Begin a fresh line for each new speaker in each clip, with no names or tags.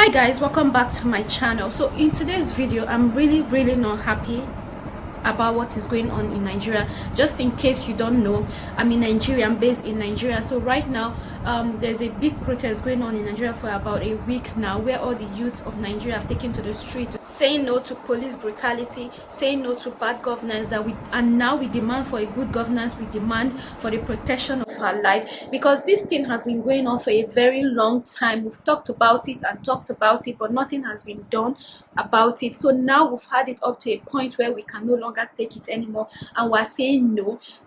Hi guys, welcome back to my channel. So in today's video, I'm really not happy about what is going on in Nigeria. Just in case you don't know, I'm in Nigeria. I'm based in Nigeria. So right now there's a big protest going on in Nigeria for about a week now, where all the youths of Nigeria have taken to the street saying no to police brutality, saying no to bad governance, and now we demand for a good governance. We demand for the protection of our life, because this thing has been going on for a very long time. We've talked about it and talked about it, but nothing has been done about it. So now we've had it up to a point where we can no longer take it anymore, and we're saying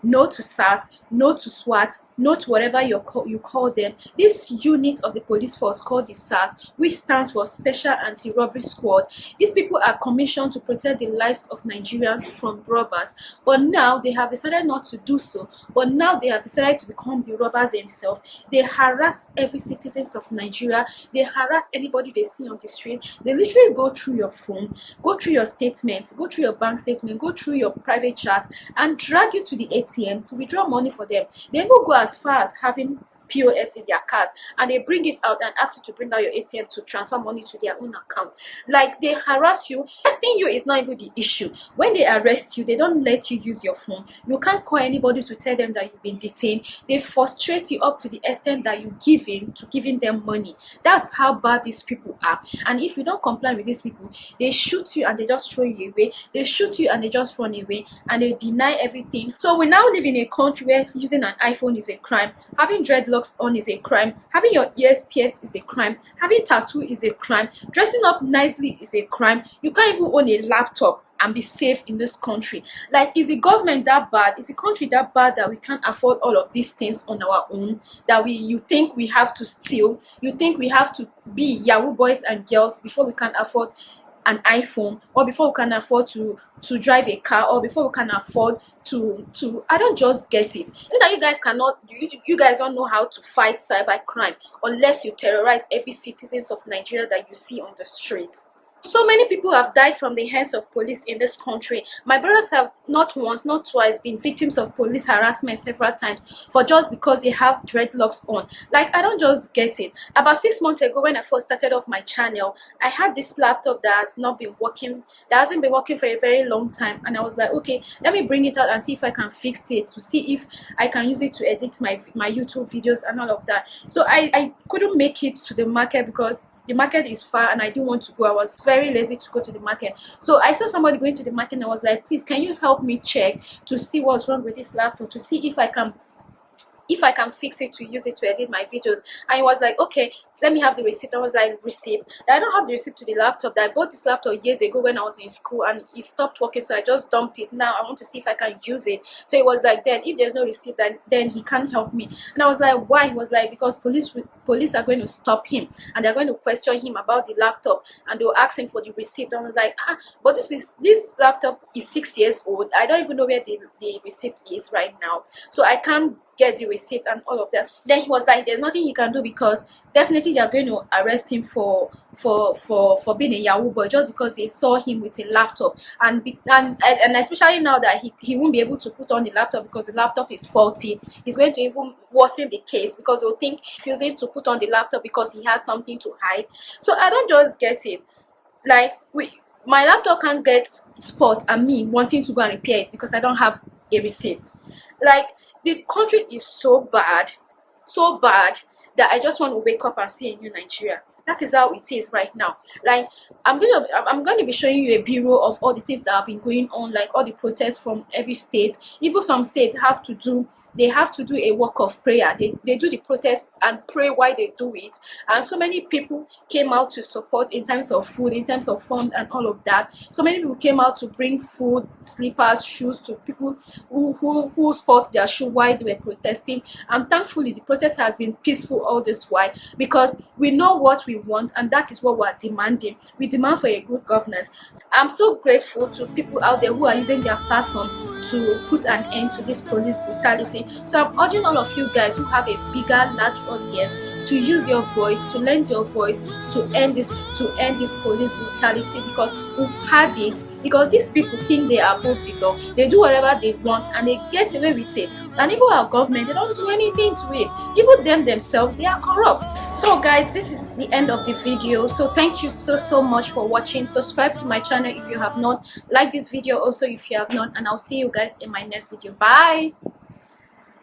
no to SARS, no to SWAT, no to whatever you call them. This unit of the police force called the SARS, which stands for Special Anti Robbery Squad, these people are commissioned to protect the lives of Nigerians from robbers, but now they have decided not to do so. But now they have decided to become the robbers themselves. They harass every citizens of Nigeria. They harass anybody they see on the street. They literally go through your phone, go through your statements, go through your bank statement, go through your private chat, and drag you to the ATM to withdraw money for them. They even go as far as having POS in their cars, and they bring it out and ask you to bring out your ATM to transfer money to their own account. Like, they harass you. Arresting you is not even the issue. When they arrest you, they don't let you use your phone. You can't call anybody to tell them that you've been detained. They frustrate you up to the extent that you give in to giving them money. That's how bad these people are. And if you don't comply with these people, they shoot you and they just throw you away. They shoot you and they just run away, and they deny everything. So we now live in a country where using an iPhone is a crime, having dreadlocks on is a crime, having your ears pierced is a crime, having tattoo is a crime, dressing up nicely is a crime. You can't even own a laptop and be safe in this country. Like, is the government that bad? Is the country that bad that we can't afford all of these things on our own? That you think we have to steal? You think we have to be Yahoo boys and girls before we can afford an iPhone, or before we can afford to drive a car, or before we can afford to I don't just get it. See that you guys cannot, you guys don't know how to fight cyber crime unless you terrorize every citizens of Nigeria that you see on the streets. So many people have died from the hands of police in this country. My brothers have not once, not twice been victims of police harassment several times for just because they have dreadlocks on. Like, I don't just get it. About 6 months ago, when I first started off my channel, I had this laptop that hasn't been working for a very long time, and I was like, okay, let me bring it out and see if I can fix it, to see if I can use it to edit my YouTube videos and all of that. So I couldn't make it to the market because the market is far and I didn't want to go. I was very lazy to go to the market. So I saw somebody going to the market and I was like, please, can you help me check to see what's wrong with this laptop, to see if I can fix it, to use it to edit my videos. And he was like, okay, let me have the receipt. I was like, receipt? I don't have the receipt to the laptop. That I bought this laptop years ago when I was in school, and it stopped working, so I just dumped it. Now I want to see if I can use it. So he was like, then if there's no receipt, then he can't help me. And I was like, why? He was like, because police are going to stop him, and they're going to question him about the laptop, and they'll ask him for the receipt. And I was like, but this laptop is 6 years old. I don't even know where the receipt is right now, so I can't get the receipt and all of that. Then he was like, there's nothing he can do, because definitely they're going to arrest him for being a Yahoo boy, just because they saw him with a laptop, and especially now that he won't be able to put on the laptop because the laptop is faulty. He's going to even worsen the case, because they'll think refusing to put on the laptop because he has something to hide. So I don't just get it. Like, my laptop can't get spot and me wanting to go and repair it because I don't have a receipt. Like, the country is so bad that I just want to wake up and see a new Nigeria. That is how it is right now. Like, I'm going to be showing you a bureau of all the things that have been going on, like all the protests from every state. Even some states have to do a walk of prayer. They do the protest and pray while they do it. And so many people came out to support in terms of food, in terms of fund and all of that. So many people came out to bring food, slippers, shoes to people who spot their shoe while they were protesting. And thankfully, the protest has been peaceful all this while, because we know what we want, and that is what we are demanding. We demand for a good governance. I'm so grateful to people out there who are using their platform to put an end to this police brutality. So I'm urging all of you guys who have a bigger, large audience to use your voice, to lend your voice to end this police brutality, because we've had it. Because these people think they are above the law, they do whatever they want and they get away with it. And even our government, they don't do anything to it. Even them themselves, they are corrupt. So guys, this is the end of the video. So thank you so much for watching. Subscribe to my channel if you have not. Like this video also if you have not, and I'll see you guys in my next video. Bye.